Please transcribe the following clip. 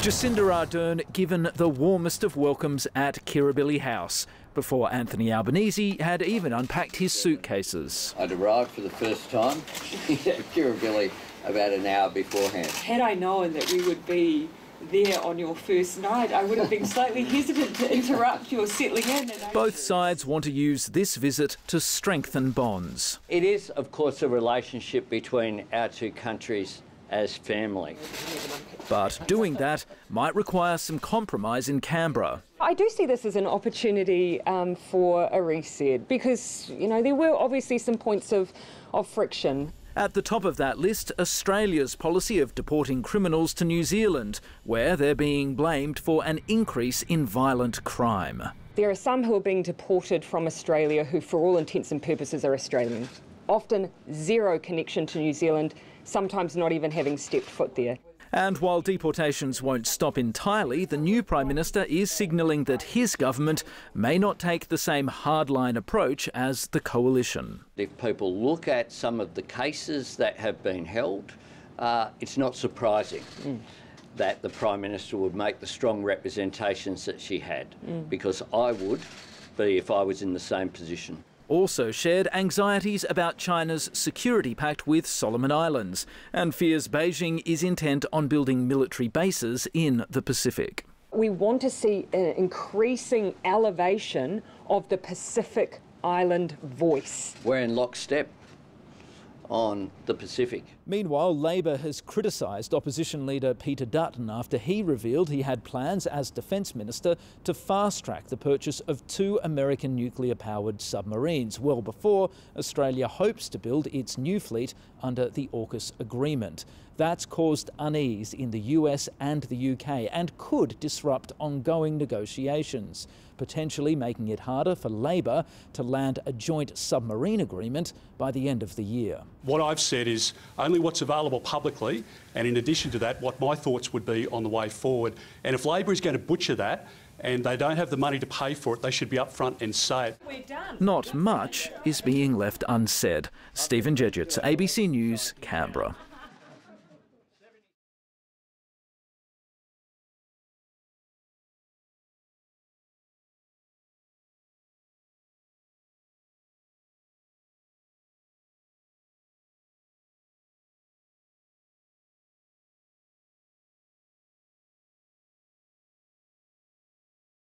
Jacinda Ardern given the warmest of welcomes at Kirribilli House, before Anthony Albanese had even unpacked his suitcases. I'd arrived for the first time at Kirribilli about an hour beforehand. Had I known that we would be there on your first night, I would have been slightly hesitant to interrupt your settling in. Both sides want to use this visit to strengthen bonds. It is, of course, a relationship between our two countries as family. But doing that might require some compromise in Canberra. I do see this as an opportunity for a reset because, you know, there were obviously some points of friction. At the top of that list, Australia's policy of deporting criminals to New Zealand, where they're being blamed for an increase in violent crime. There are some who are being deported from Australia who, for all intents and purposes, are Australian. Often zero connection to New Zealand, sometimes not even having stepped foot there. And while deportations won't stop entirely, the new Prime Minister is signalling that his government may not take the same hardline approach as the coalition. If people look at some of the cases that have been held, it's not surprising that the Prime Minister would make the strong representations that she had, because I would be if I was in the same position. Also shared anxieties about China's security pact with Solomon Islands and fears Beijing is intent on building military bases in the Pacific. We want to see an increasing elevation of the Pacific Island voice. We're in lockstep on the Pacific. Meanwhile, Labor has criticised opposition leader Peter Dutton after he revealed he had plans as Defence Minister to fast-track the purchase of 2 American nuclear-powered submarines, well before Australia hopes to build its new fleet under the AUKUS agreement. That's caused unease in the US and the UK and could disrupt ongoing negotiations, potentially making it harder for Labor to land a joint submarine agreement by the end of the year. What I've said is only what's available publicly, and in addition to that, what my thoughts would be on the way forward. And if Labor is going to butcher that and they don't have the money to pay for it, they should be upfront and say it. We're done. Not much is being left unsaid. Stephen Jedgetts, ABC News, Canberra.